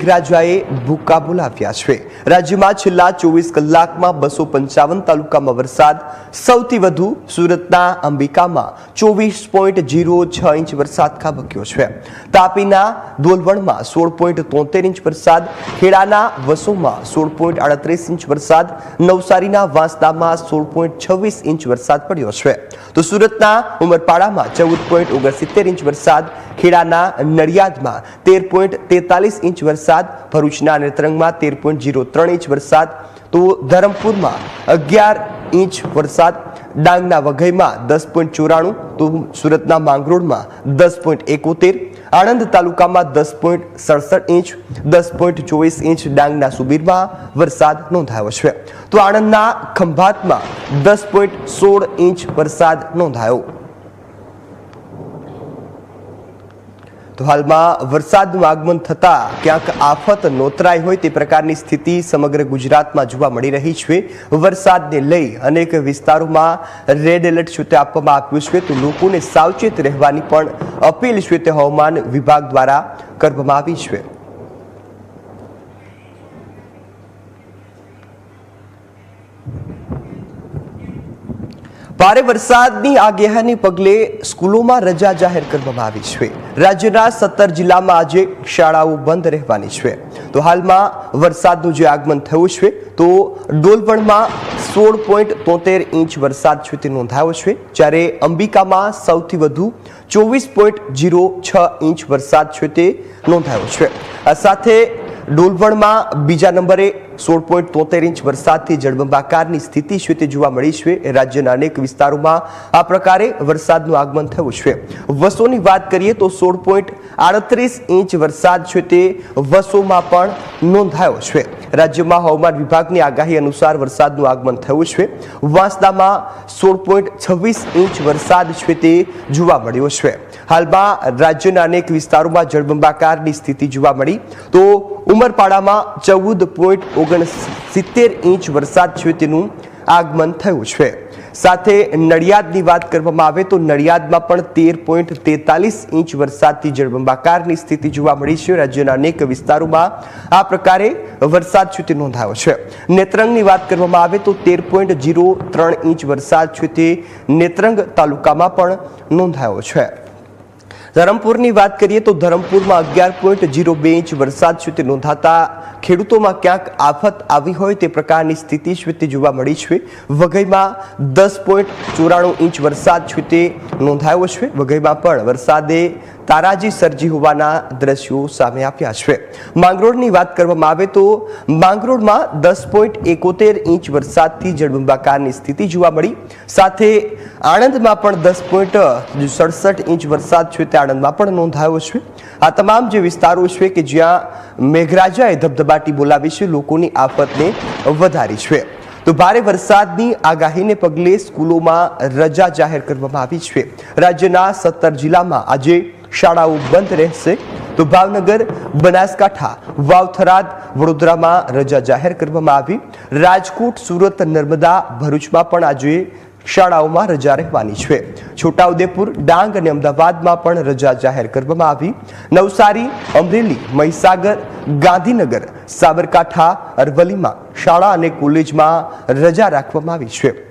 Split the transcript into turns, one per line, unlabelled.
મેઘરાજાએ ભૂકા બોલાવ્યા છે। રાજ્યમાં છેલ્લા 24 કલાકમાં 255 તાલુકામાં વરસાદ સૌથી વધુ સુરતના અંબિકામાં 24.06 ઇંચ વરસાદ ખાબક્યો છે। તાપીના ડોલવણમાં 16.73 ઇંચ વરસાદ, ખેડાના વસોમાં 16.38 ઇંચ વરસાદ, નવસારીના વાંસદામાં 16.26 ઇંચ વરસાદ પડ્યો છે। તો સુરતના ઉમરપાડામાં 14.69 ઇંચ વરસાદ, ખેડાના નડિયાદમાં 13.43 ઇંચ વરસાદ, ભરૂચના નેત્રંગમાં 13.03 ઇંચ વરસાદ, તો ધરમપુરમાં 11 ઇંચ વરસાદ, ડાંગના વઘઈમાં 10.94, તો સુરતના માંગરોળમાં 10.71, આણંદ તાલુકામાં 10.67 ઇંચ, 10.24 ઇંચ ડાંગના સુબીરમાં વરસાદ નોંધાયો છે। તો આણંદના ખંભાતમાં 10.16 ઇંચ વરસાદ નોંધાયો। તો હાલમાં વરસાદનું આગમન થતા ક્યાંક આફત નોતરાઈ હોય તે પ્રકારની સ્થિતિ સમગ્ર ગુજરાતમાં જોવા મળી રહી છે। વરસાદને લઈ અનેક વિસ્તારોમાં રેડ એલર્ટ છે તે આપવામાં આવ્યું છે, તો લોકોને સાવચેત રહેવાની પણ અપીલ છે તે હવામાન વિભાગ દ્વારા કરવામાં આવી છે। ભારે વરસાદની આગાહીને પગલે સ્કૂલોમાં રજા જાહેર કરવામાં આવી છે। રાજ્યના 17 જિલ્લામાં આજે શાળાઓ બંધ રહેવાની છે। તો હાલમાં વરસાદનું જે આગમન થયું છે તો ડોલવણમાં 16.73 ઇંચ વરસાદ છે તે નોંધાયો છે, જ્યારે અંબિકામાં સૌથી વધુ 24.06 ઇંચ વરસાદ છે તે નોંધાયો છે। આ સાથે ડોલવણમાં બીજા નંબરે 16.73 ઇંચ વરસાદથી જળબંબાકારની સ્થિતિ છે તે જોવા મળી છે। રાજ્યના અનેક વિસ્તારોમાં આ પ્રકારે વરસાદનું આગમન થયું છે। વસોની વાત કરીએ તો 16.38 ઇંચ વરસાદ છે તે વસોમાં પણ નોંધાયો છે। રાજ્યમાં હવામાન વિભાગની આગાહી અનુસાર વરસાદનું આગમન થયું છે। વાંસદામાં 16.26 ઇંચ વરસાદ છે તે જોવા મળ્યો છે। હાલમાં રાજ્યના અનેક વિસ્તારોમાં જળબંબાકારની સ્થિતિ જોવા મળી, તો ઉમરપાડામાં 14.69 ઇંચ વરસાદ છે તેનું આગમન થયું છે। સાથે નડિયાદની વાત કરવામાં આવે તો નડિયાદમાં પણ 13.43 ઇંચ વરસાદથી જળબંબાકારની સ્થિતિ જોવા મળી છે। રાજ્યના અનેક વિસ્તારોમાં આ પ્રકારે વરસાદ છે તે નોંધાયો છે। નેત્રંગની વાત કરવામાં આવે તો 13.03 ઇંચ વરસાદ છે તે નેત્રંગ તાલુકામાં પણ નોંધાયો છે। ધરમપુરની વાત કરીએ તો ધરમપુરમાં 11.02 ઇંચ વરસાદ છે તે નોંધાતા ખેડૂતોમાં ક્યાંક આફત આવી હોય તે પ્રકારની સ્થિતિ છે તે જોવા મળી છે। વઘઈમાં 10.94 ઇંચ વરસાદ છે તે નોંધાયો છે। વઘઈમાં પણ વરસાદે તારાજી સર્જી હોવાના દ્રશ્યો સામે આવ્યા છે। માંગરોળની વાત કરવામાં આવે તો માંગરોળમાં 10.71 ઇંચ વરસાદથી જળબંબાકારની સ્થિતિ જોવા મળી, સાથે આણંદમાં પણ 10.67 ઇંચ વરસાદ છે તે આણંદમાં પણ નોંધાયો છે। આ તમામ જે વિસ્તારો છે કે જ્યાં મેઘરાજાએ ધબધબાટી બોલાવી છે, લોકોની આફતને વધારી છે। તો ભારે વરસાદની આગાહીને પગલે સ્કૂલોમાં રજા જાહેર કરવામાં આવી છે। રાજ્યના 17 જિલ્લામાં આજે શાળાઓ બંધ રહેશે। તો ભાવનગર, બનાસકાંઠા, વાવ-થરાદ, વડોદરામાં રજા જાહેર કરવામાં આવી। રાજકોટ, સુરત, નર્મદા, ભરૂચમાં પણ આજે શાળાઓમાં રજા રહેવાની છે। છોટાઉદેપુર, ડાંગ અને અમદાવાદમાં પણ રજા જાહેર કરવામાં આવી। નવસારી, અમરેલી, મહીસાગર, ગાંધીનગર, સાબરકાંઠા, અરવલ્લીમાં શાળા અને કોલેજમાં રજા રાખવામાં આવી છે।